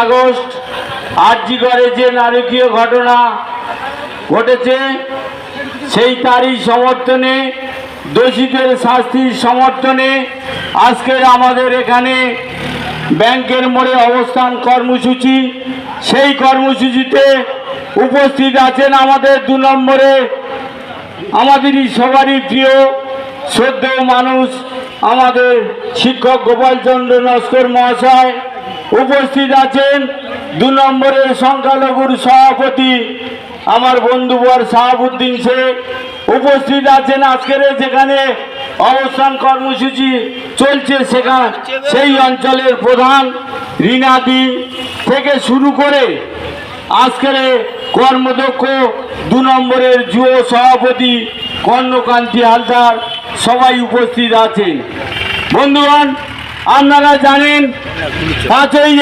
August আরজিকরে যে নারকীয় ঘটনা ঘটেছে সেই তারই সমর্থনে, দোষীদের শাস্তির সমর্থনে আজকের আমাদের এখানে ব্যাংকের মোড়ে অবস্থান কর্মসূচি। সেই কর্মসূচিতে উপস্থিত আছেন আমাদের 2 নম্বরে আমাদেরই সবারই প্রিয় শ্রদ্ধেয় মানুষ আমাদের শিক্ষক গোপালচন্দ্র নস্কর মহাশয়। উপস্থিত আছেন 2 নম্বরের সংখ্যালঘুর সভাপতি আমার বন্ধুবর শাহাবুদ্দিন শেখ। উপস্থিত আছেন আজকের যেখানে অবস্থান কর্মসূচি চলছে সেখানে সেই অঞ্চলের প্রধান রিনাদি থেকে শুরু করে আজকের কর্মদক্ষ 2 নম্বরের যুব সভাপতি কর্ণকান্তি হালদার সবাই উপস্থিত আছেন। বন্ধুগণ, আপনারা জানেন 5ই